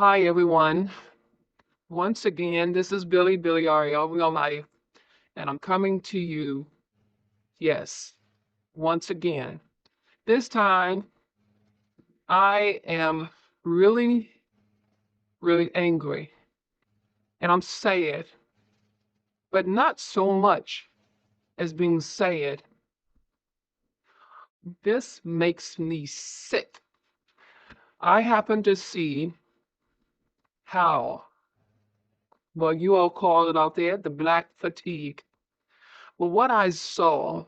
Hi, everyone. Once again, this is Billy Ariel, Real Life, and I'm coming to you, yes, once again. This time, I am really, really angry, and I'm sad, but not so much as being sad. This makes me sick. I happen to see how, well, you all call it out there, the black fatigue. Well, what I saw,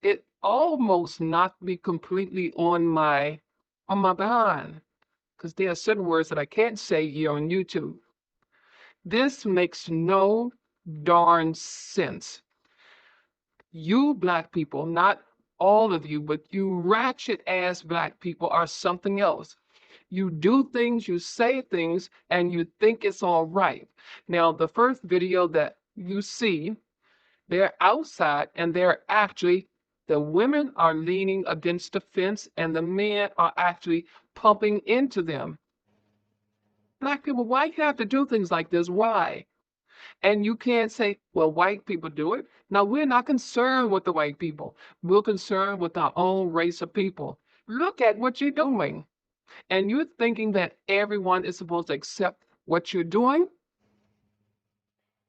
it almost knocked me completely on my behind because there are certain words that I can't say here on YouTube. This makes no darn sense. You black people, not all of you, but you ratchet ass black people are something else. You do things, you say things, and you think it's all right. Now, the first video that you see, they're outside and they're actually, the women are leaning against the fence and the men are actually pumping into them. Black people, why you have to do things like this? Why? And you can't say, well, white people do it. Now, we're not concerned with the white people. We're concerned with our own race of people. Look at what you're doing. And you're thinking that everyone is supposed to accept what you're doing.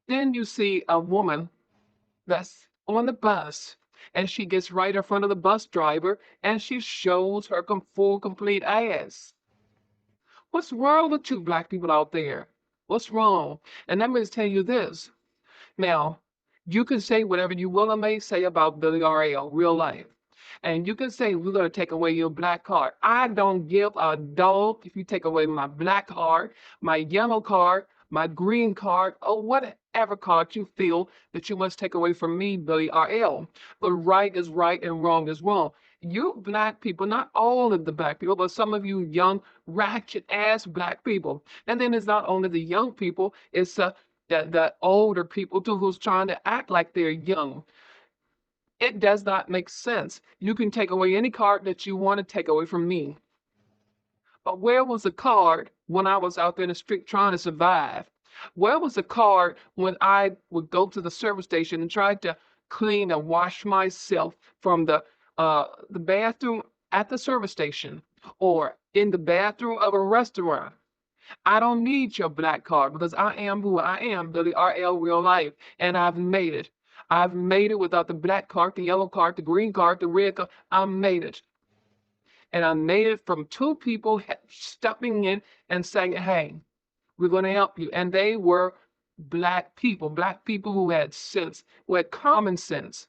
Then you see a woman that's on the bus and she gets right in front of the bus driver and she shows her full complete ass. What's wrong with you black people out there? What's wrong? And let me just tell you this. Now, you can say whatever you will and may say about Billy R.L., real life. And you can say, we're going to take away your black card. I don't give a dog if you take away my black card, my yellow card, my green card, or whatever card you feel that you must take away from me, Billy R.L. But right is right and wrong is wrong. You black people, not all of the black people, but some of you young, ratchet ass black people. And then it's not only the young people, it's the older people too who's trying to act like they're young. It does not make sense. You can take away any card that you want to take away from me. But where was the card when I was out there in the street trying to survive? Where was the card when I would go to the service station and try to clean and wash myself from the bathroom at the service station or in the bathroom of a restaurant? I don't need your black card because I am who I am, Billy R.L. Real Life, and I've made it. I've made it without the black card, the yellow card, the green card, the red card. I made it. And I made it from two people stepping in and saying, hey, we're going to help you. And they were black people who had sense, who had common sense.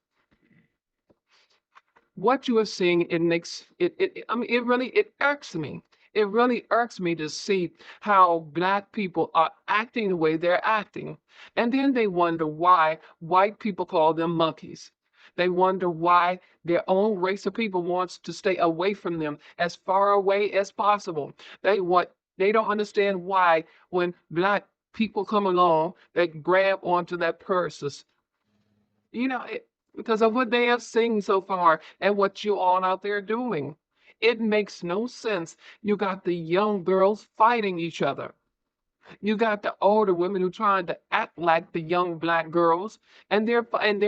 What you are seeing, it makes I mean, it irks me. It really irks me to see how black people are acting the way they're acting. And then they wonder why white people call them monkeys. They wonder why their own race of people wants to stay away from them as far away as possible. They don't understand why when black people come along, they grab onto their purses. You know, because of what they have seen so far and what you all out there doing. It makes no sense. You got the young girls fighting each other. You got the older women who trying to act like the young black girls, and they're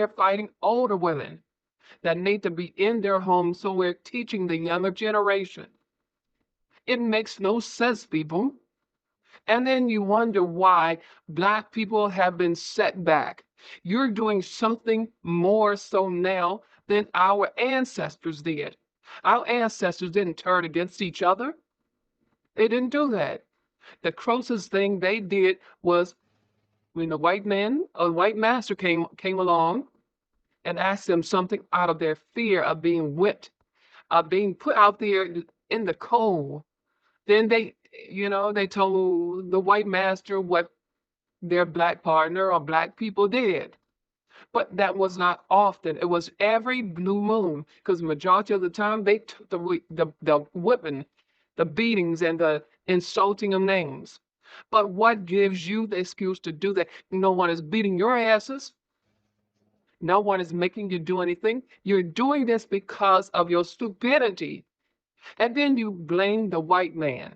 fighting older women that need to be in their homes. So we're teaching the younger generation. It makes no sense, people. And then you wonder why black people have been set back. You're doing something more so now than our ancestors did. Our ancestors didn't turn against each other. They didn't do that. The closest thing they did was when the white man or the white master came along and asked them something out of their fear of being whipped, of being put out there in the cold. Then they told the white master what their black partner or black people did. But that was not often. It was every blue moon because majority of the time they took the whipping, the beatings, and the insulting of names. But what gives you the excuse to do that? No one is beating your asses. No one is making you do anything. You're doing this because of your stupidity. And then you blame the white man.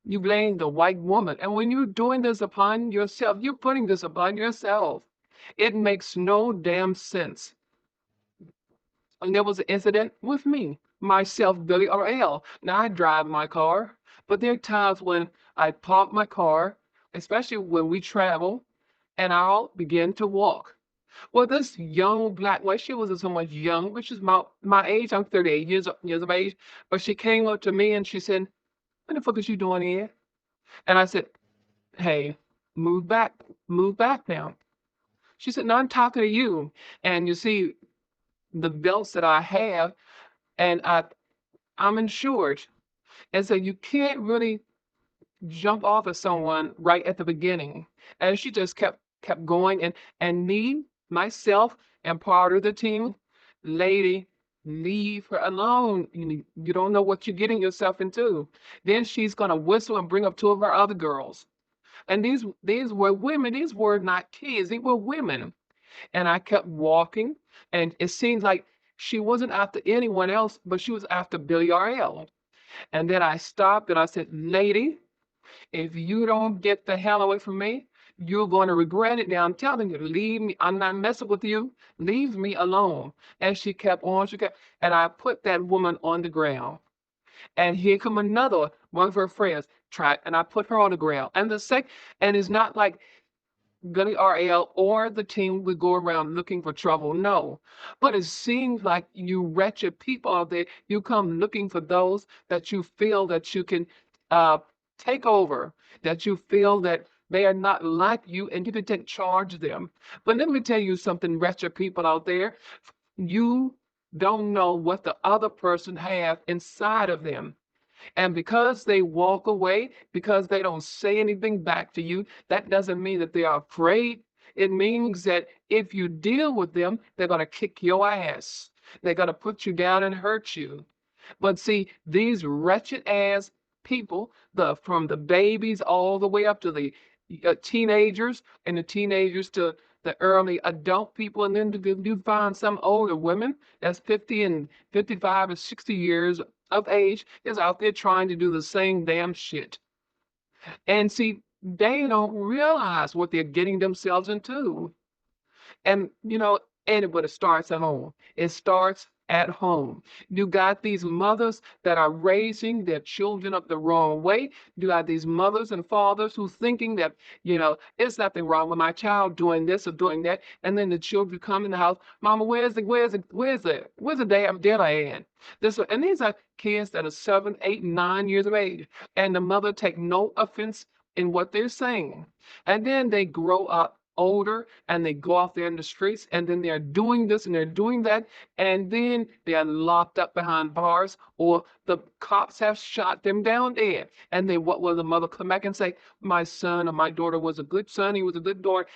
You blame the white woman. And when you're doing this upon yourself, you're putting this upon yourself. It makes no damn sense. And there was an incident with me, myself, Billy or L. Now I drive my car, but there are times when I park my car, especially when we travel, and I'll begin to walk. Well, this young black, well, she wasn't so much young, which is my age. I'm 38 years of age. But she came up to me and she said, "What the fuck is you doing here?" And I said, "Hey, move back, move back now." She said, "No, I'm talking to you." And you see the belts that I have, and I'm insured. And so you can't really jump off of someone right at the beginning. And she just kept going, and me, myself, and part of the team, lady, leave her alone. You don't know what you're getting yourself into. Then she's gonna whistle and bring up two of our other girls. And these were women, these were not kids, they were women. And I kept walking, and it seemed like she wasn't after anyone else, but she was after Billy RL. And then I stopped and I said, "Lady, if you don't get the hell away from me, you're going to regret it. Now I'm telling you, leave me. I'm not messing with you. Leave me alone." And she kept on, and I put that woman on the ground. And here come another one of her friends, tried, and I put her on the ground. And it's not like Gunny RL or the team would go around looking for trouble. No. But it seems like you wretched people out there, you come looking for those that you feel that you can uh, take over, that you feel that they are not like you and you can take charge of them. But let me tell you something, wretched people out there. You don't know what the other person has inside of them. And because they walk away, because they don't say anything back to you, that doesn't mean that they are afraid. It means that if you deal with them, they're going to kick your ass. They're going to put you down and hurt you. But see, these wretched ass people, from the babies all the way up to the teenagers, and the teenagers to the early adult people, and then you find some older women that's 50 and 55 and 60 years of age is out there trying to do the same damn shit. And see, they don't realize what they're getting themselves into. And but it starts at home. It starts at home. You got these mothers that are raising their children up the wrong way. You got these mothers and fathers who thinking that, it's nothing wrong with my child doing this or doing that. And then the children come in the house, "Mama, where's the damn dinner at?" And these are kids that are 7, 8, 9 years of age. And the mother take no offense in what they're saying. And then they grow up older and they go out there in the streets, and then they're doing this and they're doing that, and then they're locked up behind bars, or the cops have shot them down dead. And they what will the mother come back and say, "My son or my daughter was a good son, he was a good daughter.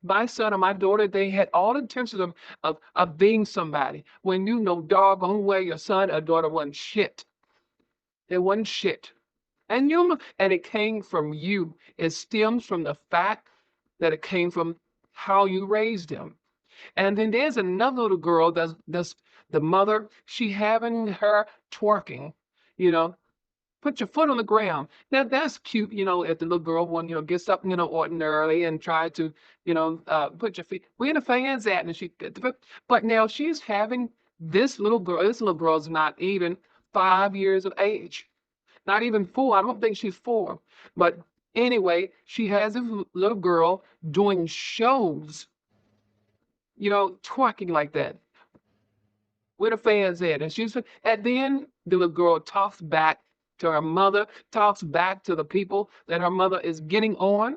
My son or my daughter, they had all intentions of being somebody," when you know doggone well your son or daughter wasn't shit. They wasn't shit. And it came from you. It stems from the fact that it came from how you raised them. And then there's another little girl that's the mother, she having her twerking, you know, put your foot on the ground. Now that's cute, if the little girl one, gets up, ordinarily and try to, put your feet where the fans at, and but now she's having this little girl's not even 5 years of age. Not even 4. I don't think she's 4. But anyway, she has this little girl doing shows, twerking like that. Where the fans at? And then the little girl talks back to her mother, talks back to the people that her mother is getting on,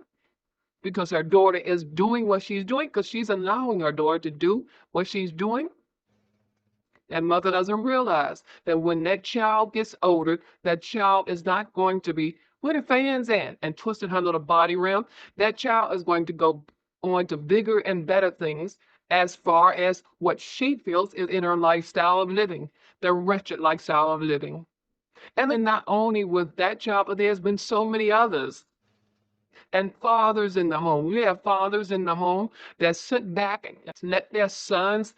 because her daughter is doing what she's doing, because she's allowing her daughter to do what she's doing. And mother doesn't realize that when that child gets older, that child is not going to be where the fans at and twisting her little body around. That child is going to go on to bigger and better things as far as what she feels is in her lifestyle of living, the wretched lifestyle of living. And then not only with that child, but there's been so many others. And fathers in the home. We have fathers in the home that sit back and let their sons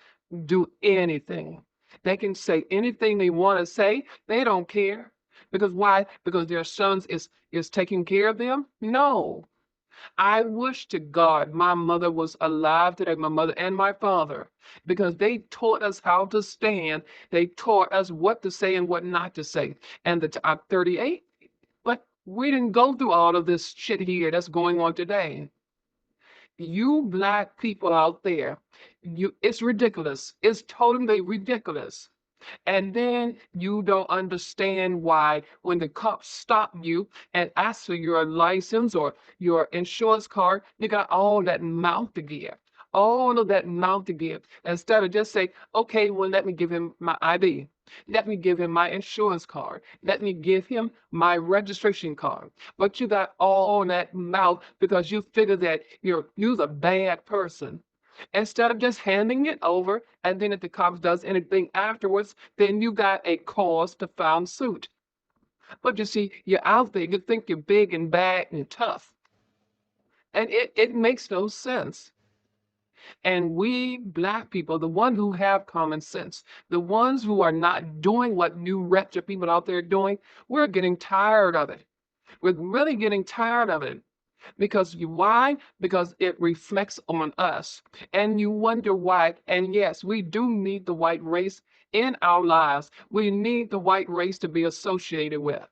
do anything. They can say anything they want to say. They don't care. Because why? Because their sons is taking care of them? No. I wish to God my mother was alive today, my mother and my father, because they taught us how to stand. They taught us what to say and what not to say. And I'm 38, but we didn't go through all of this shit here that's going on today. You black people out there, it's ridiculous. It's totally ridiculous. And then you don't understand why when the cops stop you and ask for your license or your insurance card, you got all that mouth to give. All of that mouth to give. Instead of just say, okay, well, let me give him my ID. Let me give him my insurance card. Let me give him my registration card. But you got all that mouth because you figure that you're a bad person. Instead of just handing it over, and then if the cops does anything afterwards, then you got a cause to file suit. But you see, you're out there, you think you're big and bad and tough. And it makes no sense. And we black people, the ones who have common sense, the ones who are not doing what new Ratchet people out there are doing, we're getting tired of it. We're really getting tired of it. Because why? Because it reflects on us. And you wonder why. And yes, we do need the white race in our lives. We need the white race to be associated with.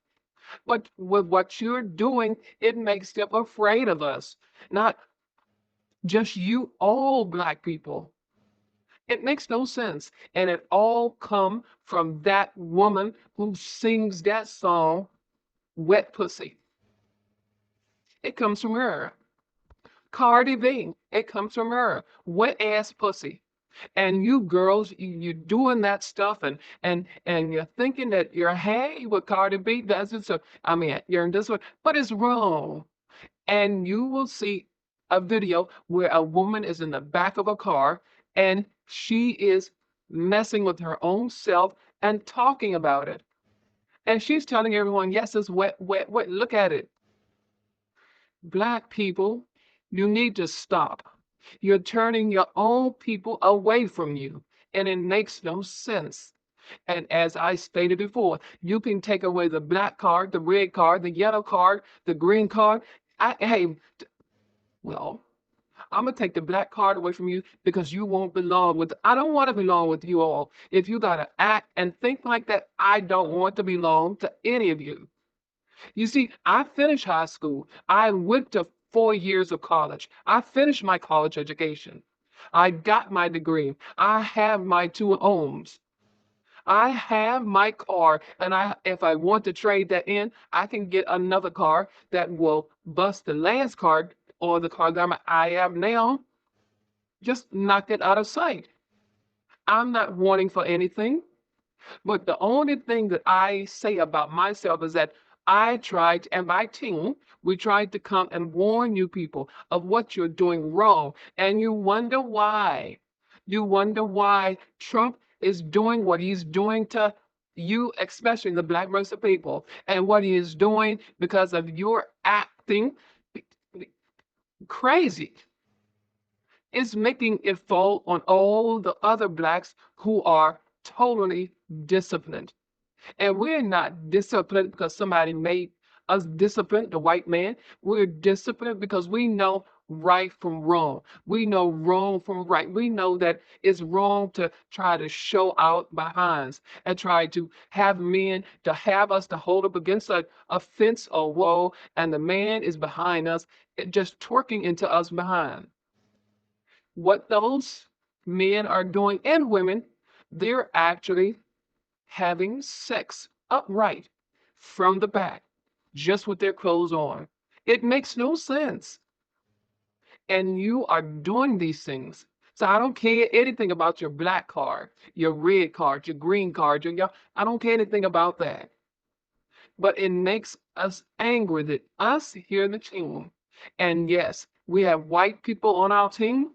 But with what you're doing, it makes them afraid of us. Not just you, all black people. It makes no sense. And it all come from that woman who sings that song, Wet Pussy. It comes from her. Cardi B, it comes from her. Wet ass pussy. And you girls, you doing that stuff and you're thinking that you're hey what Cardi B does it. So I mean you're in this one, but it's wrong. And you will see a video where a woman is in the back of a car and she is messing with her own self and talking about it. And she's telling everyone, yes, it's wet, wet, wet. Look at it. Black people, you need to stop. You're turning your own people away from you, and it makes no sense. And as I stated before, you can take away the black card, the red card, the yellow card, the green card. Hey, well, I'm gonna take the black card away from you because you won't belong with. I don't want to belong with you all. If you gotta act and think like that, I don't want to belong to any of you. You see, I finished high school. I went to 4 years of college. I finished my college education. I got my degree. I have my two homes. I have my car, and if I want to trade that in, I can get another car that will bust the last car or the car that I have now. Just knock it out of sight. I'm not wanting for anything. But the only thing that I say about myself is that I tried, and my team, we tried to come and warn you people of what you're doing wrong. And you wonder why. You wonder why Trump is doing what he's doing to you, especially the Black race of people, and what he is doing because of your acting crazy. It's making it fall on all the other blacks who are totally disciplined. And we're not disciplined because somebody made us disciplined, the white man. We're disciplined because we know right from wrong. We know wrong from right. We know that it's wrong to try to show out behinds and try to have men to have us to hold up against a fence or wall, and the man is behind us, just twerking into us behind. What those men are doing and women, they're actually having sex upright from the back, just with their clothes on. It makes no sense. And you are doing these things. So I don't care anything about your black card, your red card, your green card, I don't care anything about that. But it makes us angry that us here in the team, and yes, we have white people on our team.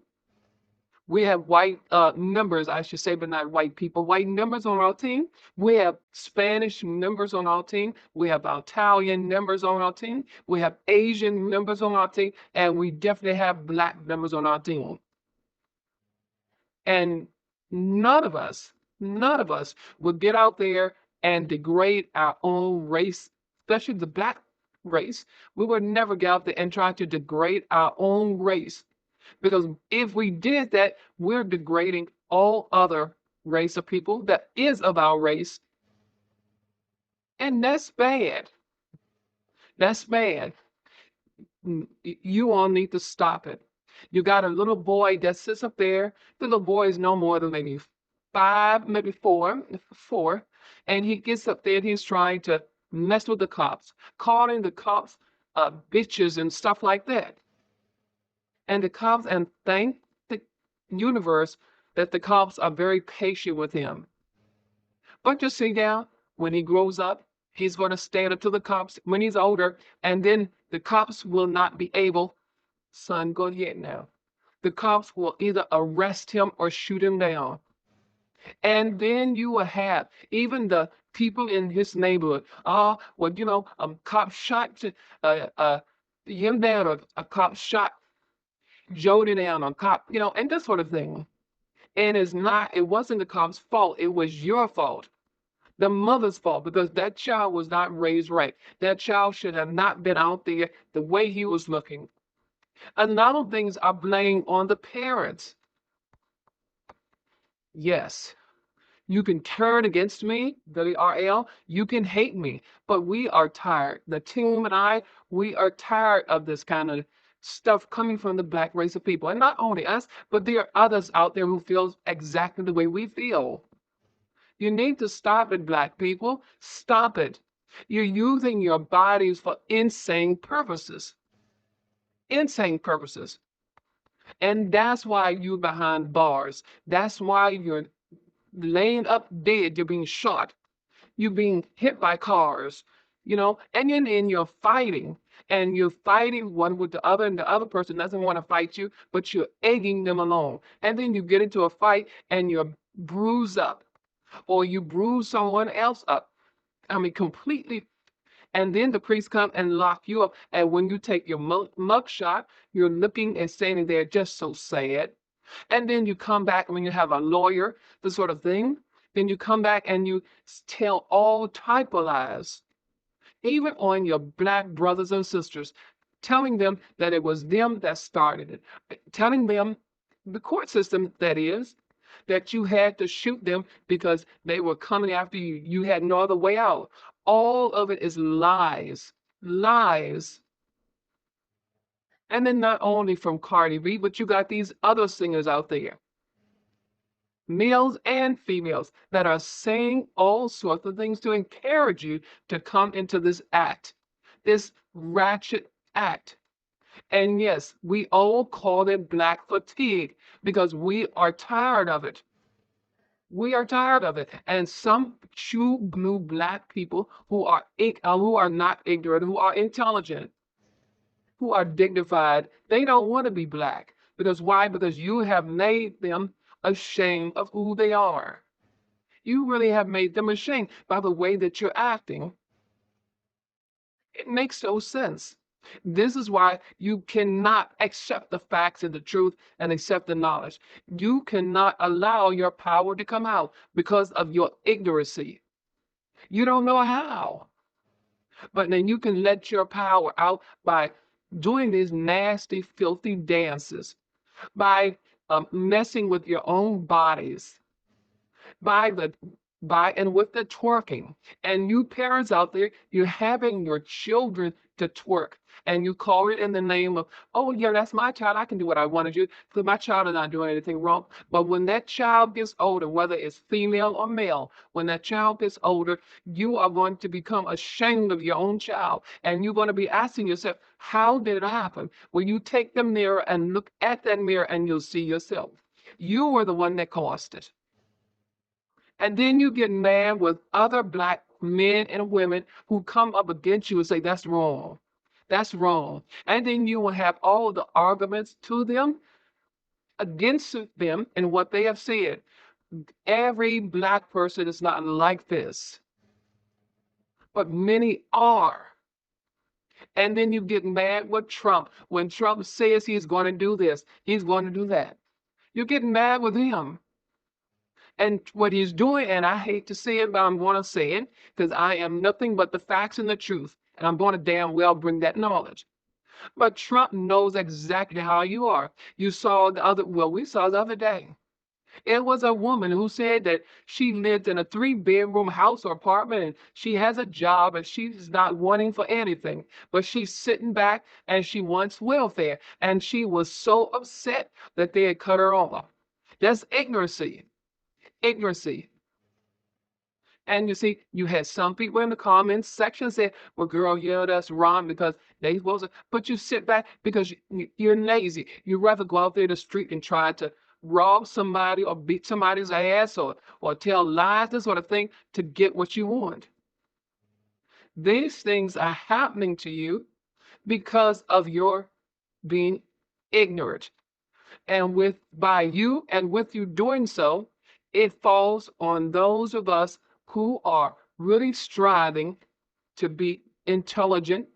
We have white members, I should say, but not white people. White members on our team. We have Spanish members on our team. We have Italian members on our team. We have Asian members on our team. And we definitely have Black members on our team. And none of us would get out there and degrade our own race, especially the black race. We would never get out there and try to degrade our own race. Because if we did that, we're degrading all other race of people that is of our race. And that's bad. That's bad. You all need to stop it. You got a little boy that sits up there. The little boy is no more than maybe 5, maybe 4, and he gets up there and he's trying to mess with the cops, calling the cops bitches and stuff like that. And the cops, and thank the universe that the cops are very patient with him. But you see now, when he grows up, he's going to stand up to the cops when he's older, and then the cops will not be able, son, go ahead now. The cops will either arrest him or shoot him down. And then you will have even the people in his neighborhood. Well, cop shot him down, or a cop shot Jody down, or cop, and that sort of thing. And it wasn't the cop's fault. It was your fault, the mother's fault, because that child was not raised right. That child should have not been out there the way he was looking. A lot of things are blamed on the parents. Yes, you can turn against me, WRL. You can hate me, but we are tired. The team and I, we are tired of this kind of stuff coming from the black race of people. And not only us, but there are others out there who feel exactly the way we feel. You need to stop it, black people. Stop it. You're using your bodies for insane purposes. Insane purposes. And that's why you're behind bars. That's why you're laying up dead. You're being shot. You're being hit by cars, and you're fighting. And you're fighting one with the other, and the other person doesn't want to fight you, but you're egging them along. And then you get into a fight and you're bruised up, or you bruise someone else up. I mean, completely. And then the priest come and lock you up. And when you take your mug shot, you're looking and standing there just so sad. And then you come back when you have a lawyer, the sort of thing. Then you come back and you tell all type of lies, even on your black brothers and sisters, telling them that it was them that started it, telling them, the court system, that is, that you had to shoot them because they were coming after you. You had no other way out. All of it is lies. Lies. And then not only from Cardi B, but you got these other singers out there, males and females, that are saying all sorts of things to encourage you to come into this act, this ratchet act. And yes, we all call it black fatigue because we are tired of it. We are tired of it. And some true blue black people who are not ignorant, who are intelligent, who are dignified, they don't want to be black. Because why? Because you have made them ashamed of who they are. You really have made them ashamed by the way that you're acting. It makes no sense. This is why you cannot accept the facts and the truth and accept the knowledge. You cannot allow your power to come out because of your ignorancy. You don't know how. But then you can let your power out by doing these nasty, filthy dances, by messing with your own bodies, by the and with the twerking. And you parents out there, you're having your children to twerk, and you call it in the name of, oh yeah, that's my child, I can do what I want to do because my child is not doing anything wrong. But when that child gets older, whether it's female or male, when that child gets older, you are going to become ashamed of your own child, and you're going to be asking yourself, how did it happen? Well, you take the mirror and look at that mirror and you'll see yourself. You were the one that caused it. And then you get mad with other black men and women who come up against you and say, that's wrong. That's wrong. And then you will have all the arguments to them, against them, and what they have said. Every black person is not like this, but many are. And then you get mad with Trump when Trump says he's going to do this, he's going to do that. You get mad with him. And what he's doing, and I hate to say it, but I'm going to say it because I am nothing but the facts and the truth. And I'm going to damn well bring that knowledge. But Trump knows exactly how you are. You saw the other, well, we saw the other day. It was a woman who said that she lived in a three-bedroom house or apartment and she has a job and she's not wanting for anything, but she's sitting back and she wants welfare. And she was so upset that they had cut her off. That's ignorancy. Ignorancy. And you see, you had some people in the comments section say, well, girl, yeah, that's wrong because they supposed to, but you sit back because you're lazy. You'd rather go out there in the street and try to rob somebody or beat somebody's ass or tell lies, this sort of thing, to get what you want. These things are happening to you because of your being ignorant. And with by you and with you doing so, it falls on those of us who are really striving to be intelligent,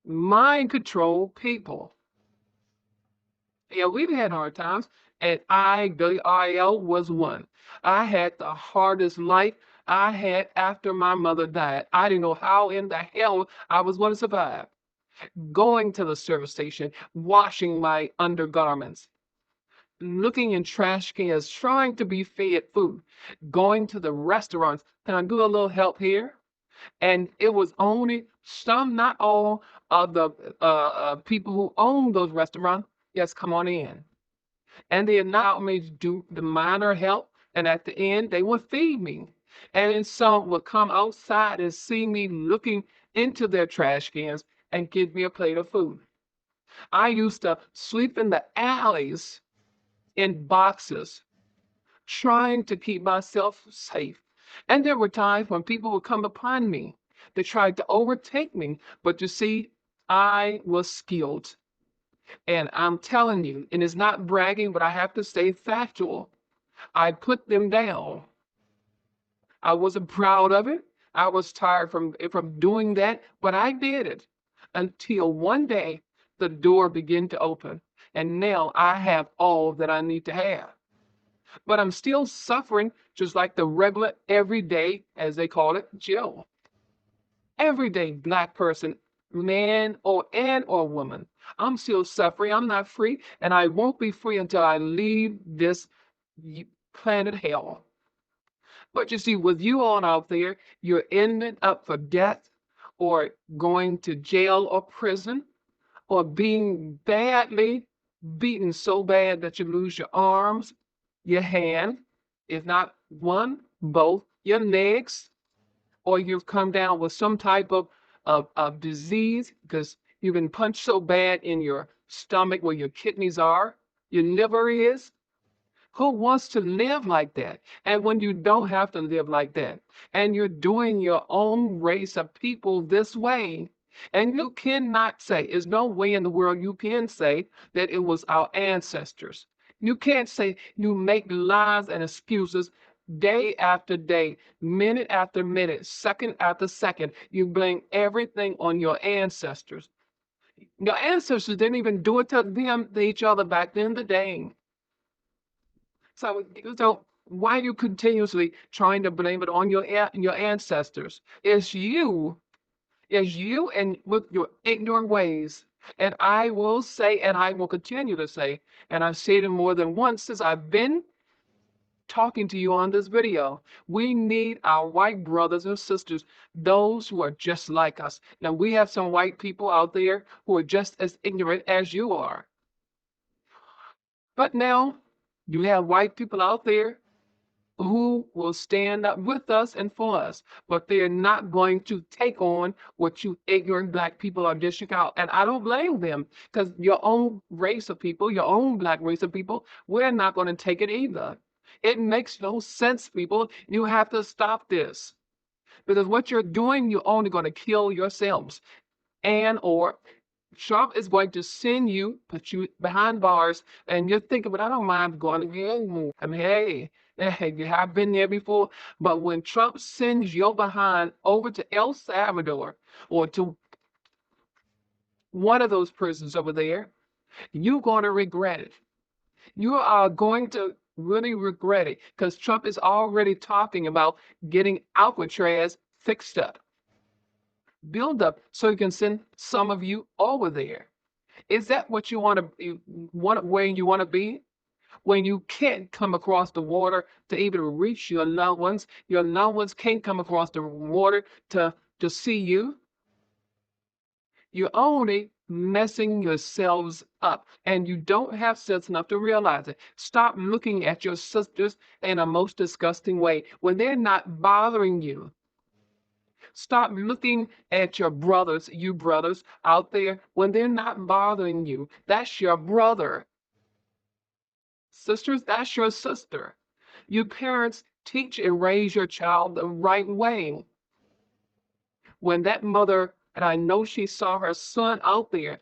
mind control people. Yeah, we've had hard times, and WIL was one. I had the hardest life I had after my mother died. I didn't know how in the hell I was going to survive. Going to the service station, washing my undergarments, looking in trash cans, trying to be fed food, going to the restaurants. Can I do a little help here? And it was only some, not all, of the people who own those restaurants. Yes, come on in. And they allowed me to do the minor help. And at the end, they would feed me. And then some would come outside and see me looking into their trash cans and give me a plate of food. I used to sleep in the alleys in boxes, trying to keep myself safe. And there were times when people would come upon me. They tried to overtake me. But you see, I was skilled. And I'm telling you, and it's not bragging, but I have to stay factual. I put them down. I wasn't proud of it. I was tired from doing that, but I did it until one day the door began to open. And now I have all that I need to have. But I'm still suffering just like the regular everyday, as they call it, Joe. Everyday black person, man or woman. I'm still suffering. I'm not free, and I won't be free until I leave this planet hell. But you see, with you on out there, you're ending up for death or going to jail or prison or being badly beaten so bad that you lose your arms, your hand, if not one, both, your legs, or you've come down with some type of disease because you've been punched so bad in your stomach where your kidneys are, your liver is. Who wants to live like that? And when you don't have to live like that, and you're doing your own race of people this way, and you cannot say, there's no way in the world you can say that it was our ancestors. You can't say you make lies and excuses day after day, minute after minute, second after second. You blame everything on your ancestors. Your ancestors didn't even do it to them, to each other back then the day. So why are you continuously trying to blame it on your ancestors? It's you and with your ignorant ways. And I will say, and I will continue to say, and I've said it more than once since I've been talking to you on this video. We need our white brothers and sisters, those who are just like us. Now, we have some white people out there who are just as ignorant as you are. But now, you have white people out there who will stand up with us and for us, but they're not going to take on what you ignorant black people are dishing out. And I don't blame them because your own race of people, your own black race of people, we're not going to take it either. It makes no sense, people. You have to stop this because what you're doing, you're only going to kill yourselves and or Trump is going to send you, put you behind bars, and you're thinking, but I don't mind going to jail. I mean, hey, you have been there before. But when Trump sends your behind over to El Salvador or to one of those prisons over there, you're going to regret it. You are going to really regret it because Trump is already talking about getting Alcatraz fixed up, build up so he can send some of you over there. Is that what you want where you want to be? When you can't come across the water to even reach your loved ones can't come across the water to see you. You're only messing yourselves up, and you don't have sense enough to realize it. Stop looking at your sisters in a most disgusting way when they're not bothering you. Stop looking at your brothers, you brothers out there, when they're not bothering you. That's your brother. Sisters, that's your sister. You parents teach and raise your child the right way. When that mother, and I know she saw her son out there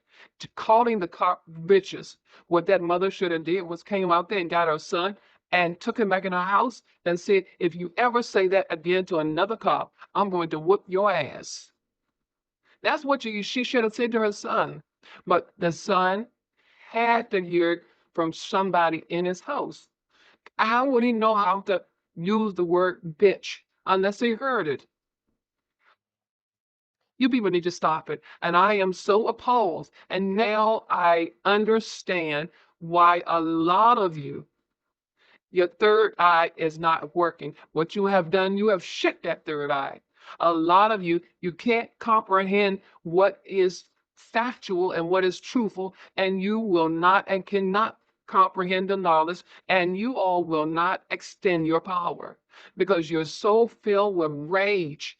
calling the cop bitches, what that mother should have did was came out there and got her son and took him back in her house and said, if you ever say that again to another cop, I'm going to whoop your ass. That's what she should have said to her son. But the son had to hear it from somebody in his house. How would he know how to use the word bitch unless he heard it? You people need to stop it. And I am so appalled. And now I understand why a lot of you, your third eye is not working. What you have done, you have shut that third eye. A lot of you, you can't comprehend what is factual and what is truthful, and you will not and cannot comprehend the knowledge, and you all will not extend your power because you're so filled with rage.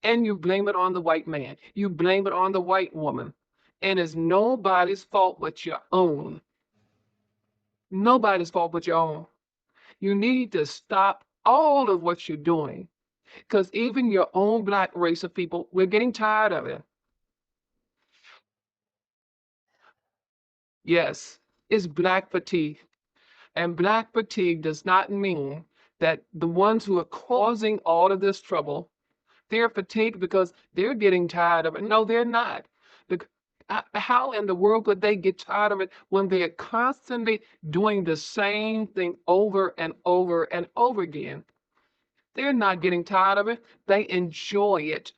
And you blame it on the white man. You blame it on the white woman. And it's nobody's fault but your own. Nobody's fault but your own. You need to stop all of what you're doing because even your own black race of people, we're getting tired of it. Yes, it's black fatigue. And black fatigue does not mean that the ones who are causing all of this trouble, they're fatigued because they're getting tired of it. No, they're not. How in the world could they get tired of it when they're constantly doing the same thing over and over and over again? They're not getting tired of it. They enjoy it.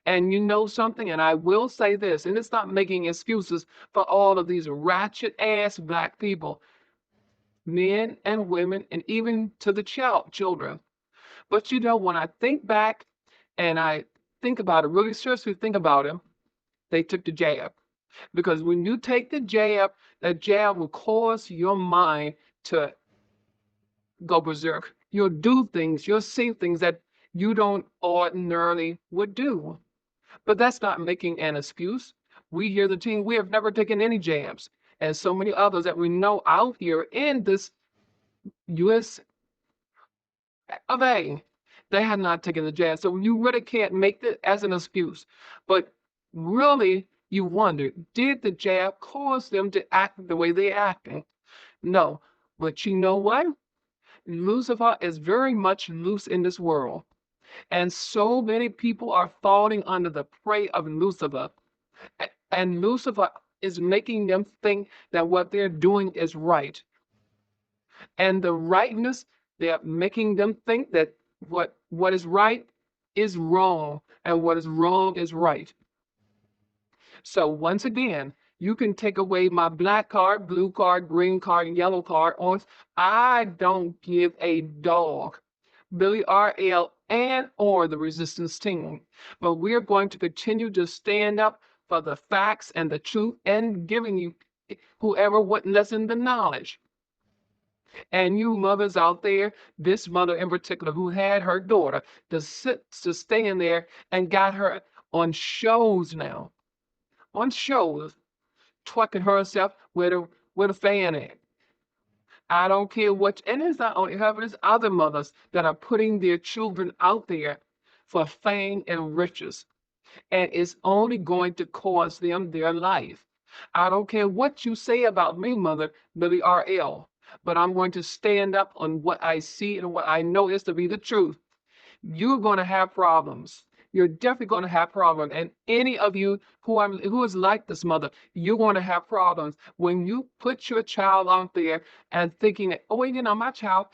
And you know something, and I will say this, and it's not making excuses for all of these ratchet ass black people, men and women, and even to the children. But you know, when I think back and I think about it, really seriously think about it, they took the jab. Because when you take the jab, that jab will cause your mind to go berserk. You'll do things, you'll see things that you don't ordinarily would do. But that's not making an excuse. We here, the team, we have never taken any jabs. And so many others that we know out here in this US of A, they have not taken the jab. So you really can't make it as an excuse. But really, you wonder, did the jab cause them to act the way they're acting? No. But you know what? Lucifer is very much loose in this world. And so many people are falling under the prey of Lucifer. And Lucifer is making them think that what they're doing is right. And the rightness, they're making them think that what is right is wrong, and what is wrong is right. So once again, you can take away my black card, blue card, green card, and yellow card. I don't give a dog. Billy R.L. and or the resistance team. But we're going to continue to stand up for the facts and the truth and giving you whoever what lesson the knowledge. And you mothers out there, this mother in particular who had her daughter to stay in there and got her on shows now. On shows, twerking herself with a fan at. I don't care what, and it's not only her, but it's other mothers that are putting their children out there for fame and riches. And it's only going to cost them their life. I don't care what you say about me, Mother Billy R.L., but I'm going to stand up on what I see and what I know is to be the truth. You're going to have problems. you're definitely going to have problems. And any of you who is like this mother, you're going to have problems when you put your child out there and thinking that, oh, my child,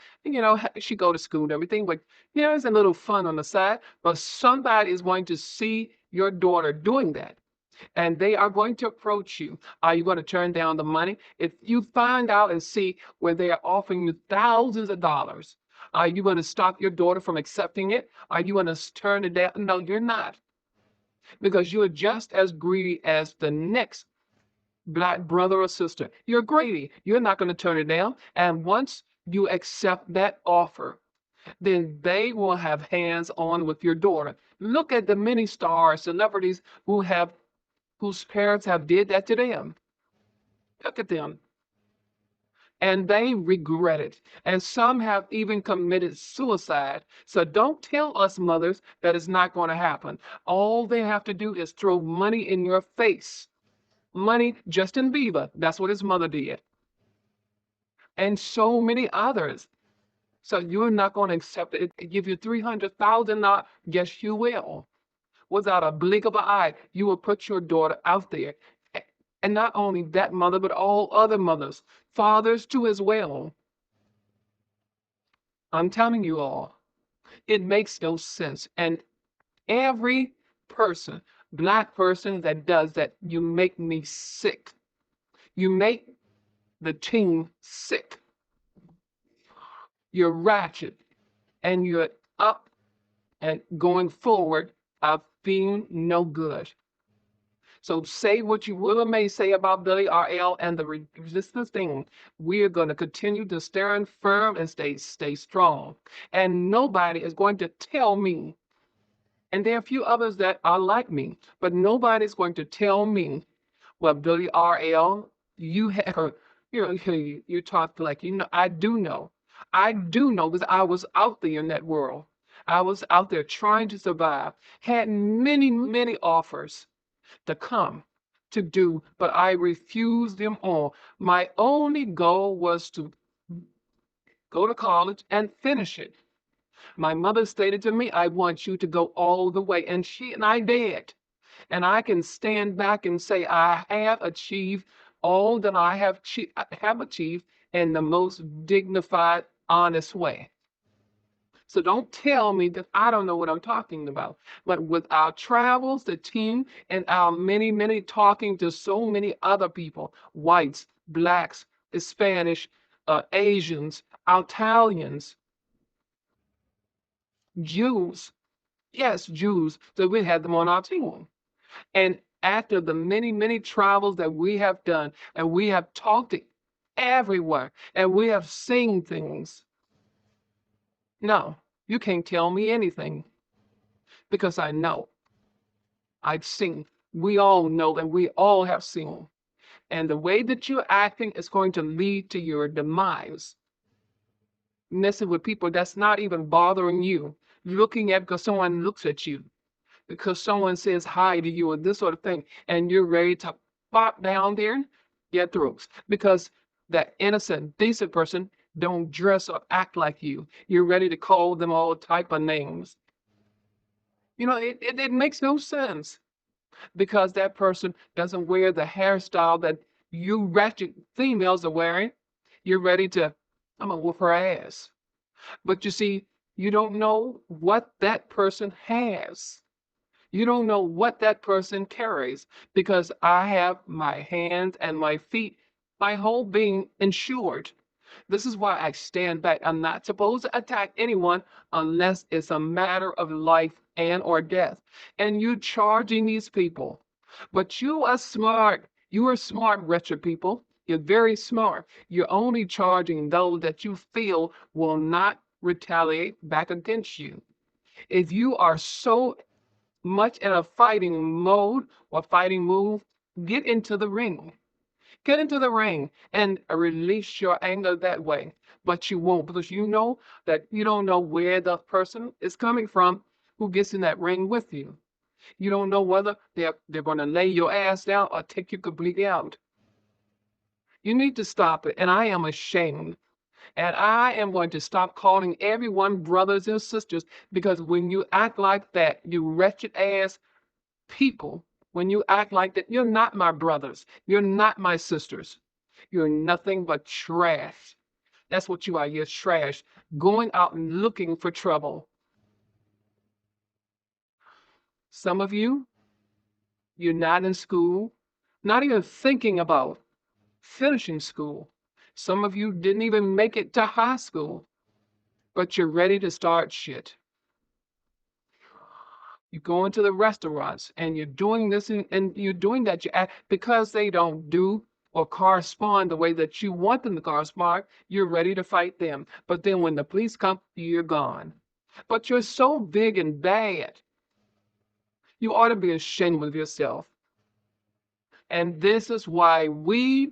she go to school and everything, but there's a little fun on the side. But somebody is going to see your daughter doing that, and they are going to approach you. Are you going to turn down the money? If you find out and see where they are offering you thousands of dollars, are you going to stop your daughter from accepting it? Are you going to turn it down? No, you're not, because you're just as greedy as the next black brother or sister. You're greedy. You're not going to turn it down. And once you accept that offer, then they will have hands on with your daughter. Look at the many stars, celebrities whose parents have did that to them. Look at them. And they regret it. And some have even committed suicide. So don't tell us mothers that it's not going to happen. All they have to do is throw money in your face. Money, Justin Bieber, that's what his mother did. And so many others. So you're not going to accept it. Give you $300,000. Yes, you will. Without a blink of an eye, you will put your daughter out there. And not only that mother, but all other mothers, fathers too as well. I'm telling you all, it makes no sense. And every person, black person that does that, you make me sick. You make the team sick. You're ratchet, and you're up and going forward of being no good. So say what you will or may say about Billy RL and the resistance thing. We are going to continue to stand firm and stay strong. And nobody is going to tell me, and there are a few others that are like me, but nobody's going to tell me, well, Billy RL, you have, you talk like, I do know. I do know because I was out there in that world. I was out there trying to survive, had many, many offers to come to do, but I refused them all. My only goal was to go to college and finish it. My mother stated to me, I want you to go all the way. And I did. And I can stand back and say, I have achieved all that have achieved in the most dignified, honest way. So don't tell me that I don't know what I'm talking about. But with our travels, the team, and our many, many talking to so many other people, whites, blacks, Spanish, Asians, Italians, Jews, yes, Jews, so we had them on our team. And after the many, many travels that we have done, and we have talked to everywhere, and we have seen things, no, you can't tell me anything because I know. I've seen. We all know and we all have seen. And the way that you're acting is going to lead to your demise. Messing with people that's not even bothering you, looking at because someone looks at you, because someone says hi to you, or this sort of thing, and you're ready to pop down there and get through. Because that innocent, decent person don't dress or act like you. You're ready to call them all type of names. It makes no sense because that person doesn't wear the hairstyle that you ratchet females are wearing. You're ready to, I'm gonna whoop her ass. But you see, you don't know what that person has. You don't know what that person carries because I have my hands and my feet, my whole being insured. This is why I stand back. I'm not supposed to attack anyone unless it's a matter of life and or death. And you charging these people. But you are smart. You are smart, wretched people. You're very smart. You're only charging those that you feel will not retaliate back against you. If you are so much in a fighting mode or fighting move, get into the ring. Get into the ring and release your anger that way. But you won't because you know that you don't know where the person is coming from who gets in that ring with you. You don't know whether they're going to lay your ass down or take you completely out. You need to stop it. And I am ashamed. And I am going to stop calling everyone brothers and sisters because when you act like that, you wretched ass people, when you act like that, you're not my brothers. You're not my sisters. You're nothing but trash. That's what you are. You're trash. Going out and looking for trouble. Some of you, you're not in school, not even thinking about finishing school. Some of you didn't even make it to high school, but you're ready to start shit. You go into the restaurants and you're doing this and you're doing that because they don't do or correspond the way that you want them to correspond, you're ready to fight them. But then when the police come, you're gone. But you're so big and bad. You ought to be ashamed of yourself. And this is why we,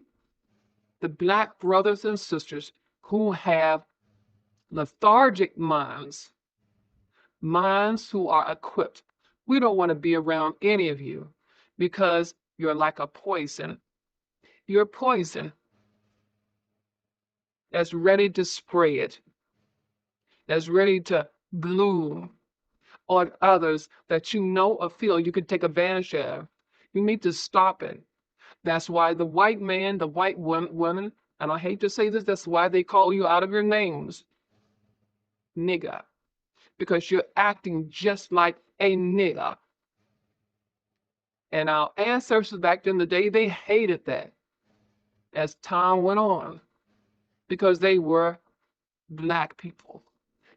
the Black brothers and sisters who have lethargic minds, minds who are equipped, we don't want to be around any of you because you're like a poison. You're poison that's ready to spread, that's ready to bloom on others that you know or feel you can take advantage of. You need to stop it. That's why the white man, the white woman, and I hate to say this, that's why they call you out of your names, nigger, because you're acting just like a nigger. And our ancestors back in the day, they hated that as time went on because they were Black people.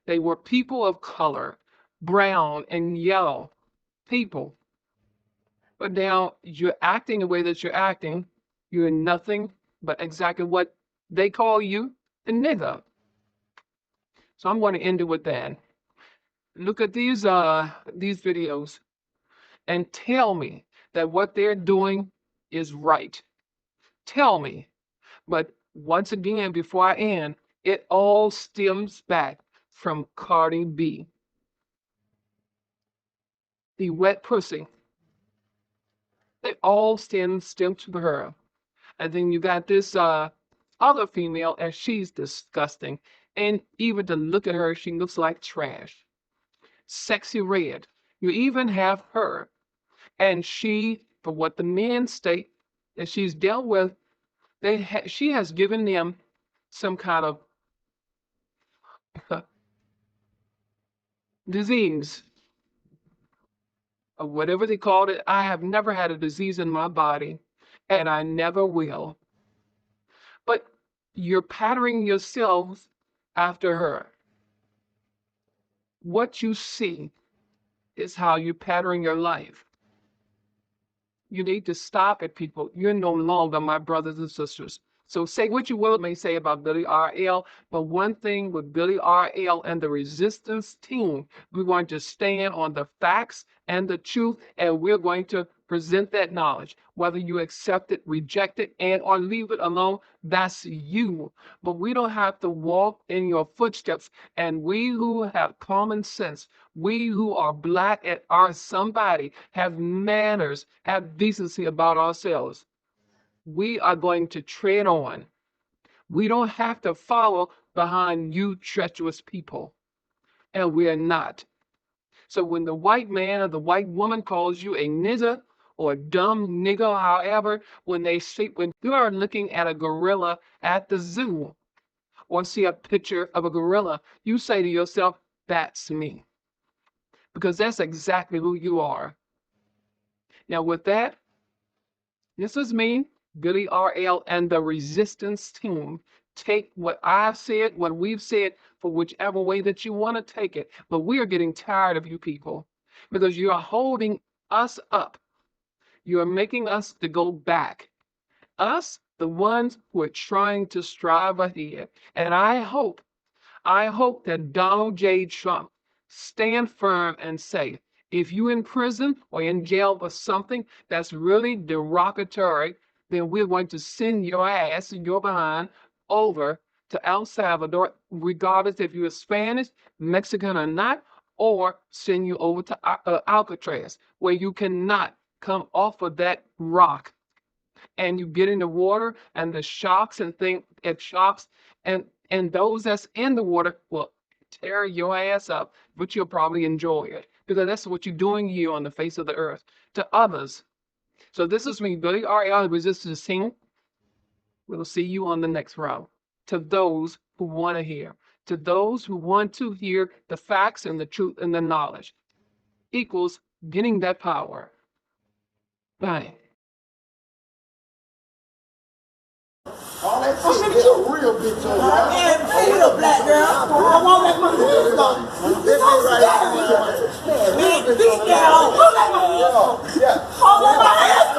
They were people of color, brown and yellow people. But now you're acting the way that you're acting. You're nothing but exactly what they call you, a nigger. So I'm going to end it with that. Look at these videos and tell me that what they're doing is right. Tell me. But once again, before I end, it all stems back from Cardi B, the wet pussy. They all stem to her. And then you got this other female, and she's disgusting. And even to look at her, she looks like trash. Sexy Red. You even have her. And she, for what the men state that she's dealt with, she has given them some kind of disease or whatever they called it. I have never had a disease in my body, and I never will. But you're patterning yourselves after her. What you see is how you pattern your life. You need to stop it, people. You're no longer my brothers and sisters. So say what you will may say about Billy R.L., but one thing with Billy R.L. and the resistance team, we're going to stand on the facts and the truth, and we're going to present that knowledge. Whether you accept it, reject it, and or leave it alone, that's you. But we don't have to walk in your footsteps. And we who have common sense, we who are Black and are somebody, have manners, have decency about ourselves, we are going to tread on. We don't have to follow behind you treacherous people. And we're not. So when the white man or the white woman calls you a nigger or a dumb nigger, however, when you are looking at a gorilla at the zoo or see a picture of a gorilla, you say to yourself, that's me. Because that's exactly who you are. Now with that, this is me, Billy R.L. and the resistance team. Take what I've said, what we've said, for whichever way that you want to take it. But we are getting tired of you people because you are holding us up. You are making us to go back. Us, the ones who are trying to strive ahead. And I hope that Donald J. Trump stand firm and say, if you in prison or in jail for something that's really derogatory, then we're going to send your ass and your behind over to El Salvador, regardless if you're Spanish, Mexican or not, or send you over to Alcatraz, where you cannot come off of that rock and you get in the water and the shocks and think it shocks and And those that's in the water will tear your ass up, but you'll probably enjoy it because that's what you're doing here on the face of the earth to others. So this is me, Billy R. Resistance Sing. We'll see you on the next round. To those who want to hear, to those who want to hear the facts and the truth and the knowledge equals getting that power. Bye. All that shit is a real bitch over there. Yeah, real black girl. I want that money. This ain't right. Beat down. Yeah. Hold on my ass.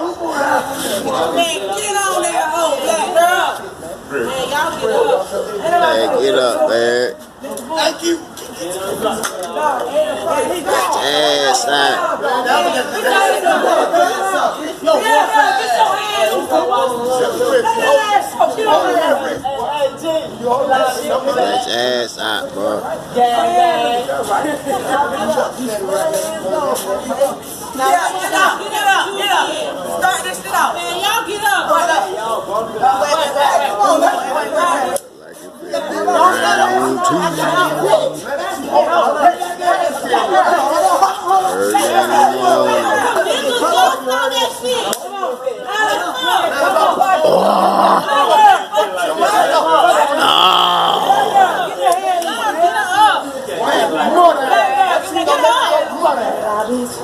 Man, get on there, old black girl. Man, y'all get up. Man, get up, man. Thank you. Ass out. Get your ass out, bro. Get up. Start this shit out. Man, y'all get up. Come on, Round two.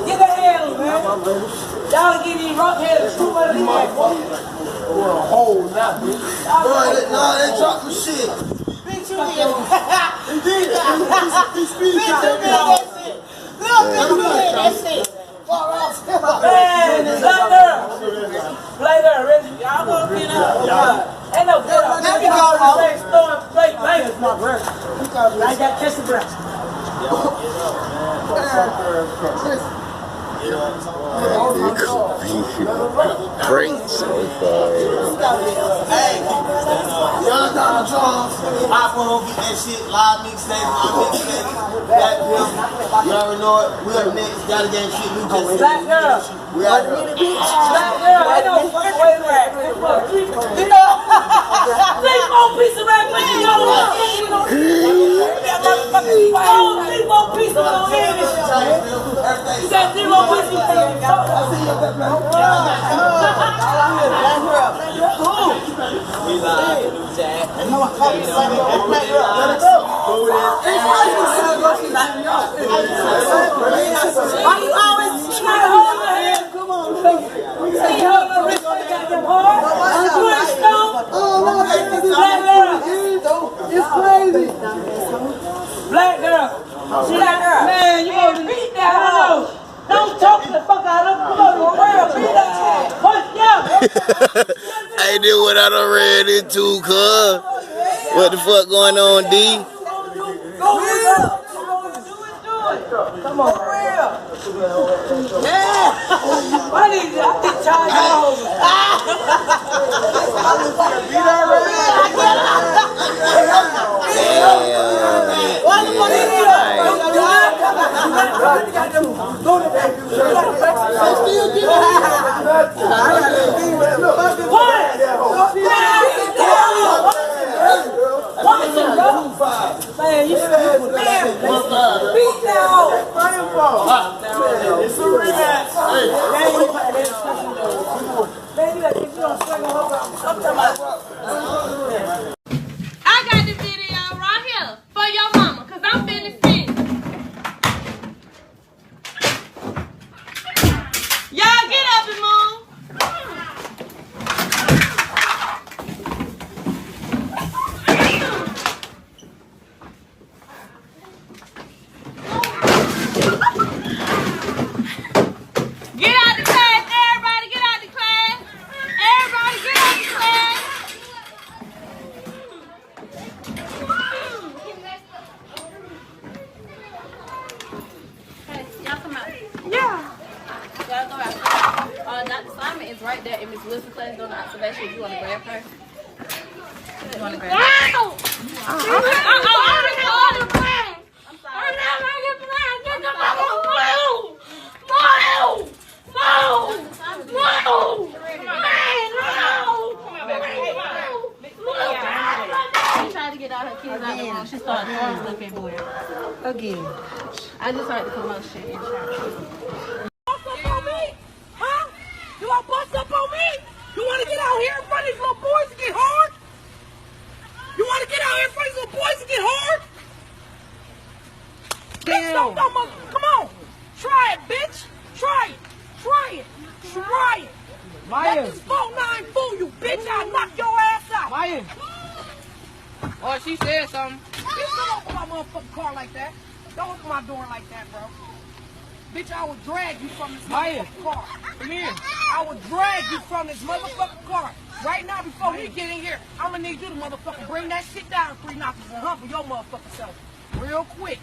Get the hell, man. Y'all get these rock heads too much of these No, they dropped some shit. Big too big. He did. Big too big, that shit. Little big too big, that shit. Man, it's up there. Play there, Reggie. Y'all gonna get up. Ain't no good up. Now you go play storm, play bangers, my brother. I got catch the breath. Great so far. Hey, y'all got the drums. I wanna get that shit live mixtape, my mixtape. Black girl, you already know it. We up next. Got a game shit. We just Black girl. We out here. Black girl. Ain't no fucking way to rap. You know? Three more pieces of rap. You know what? Three more pieces of rap. You got 3 more pieces of why you always trying to hold my hand? Come on, see how my wrist got them hard? It's crazy. Black girl. Black girl. Man, you gonna beat that hoe. Don't choke the fuck out of them. Come on, world, beat that ass. Punch yeah. I did what I done ran into, cuz. What the fuck going on, D? Go real. Come on, real. Yeah. Why did I think charge over? Man, you beat down. It's a rematch. I got the video right here for your mama, cause I'm finna sing. Y'all get up and move. Get out the class, everybody get out the class. Everybody get out the class. Hey, y'all come out. Yeah. Y'all go out. Dr. Simon is right there in Miss Wilson's class doing the observation. If you want to grab her. You want to grab her? Wow! I'm sorry. Trying to get out her again? I just heard the commotion in Charlotte. Bust up on me? Huh? You want to bust up on me? You want to get out here in front of these little boys and get hard? You want to get out here in front of these little boys and get hard? Bitch, don't come on. Try it, bitch. Try it. Try it. Try it. Let this 4-9 fool you, bitch. I'll knock your ass out. Maya. Oh, she said something. Bitch, don't open my motherfucking car like that. Don't open my door like that, bro. Bitch, I will drag you from this motherfucking car. Come here. I will drag you from this motherfucking car. Right now, before we get in here, I'm gonna need you to motherfucking bring that shit down 3 notches and humble your motherfucking self. Real quick.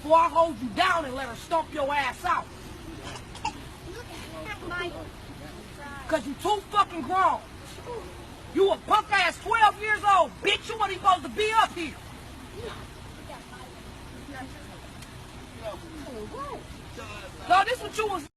Before I hold you down and let her stomp your ass out. Cause you too fucking grown. You a punk ass 12 years old, bitch. You wasn't supposed to be up here. No, this what you was.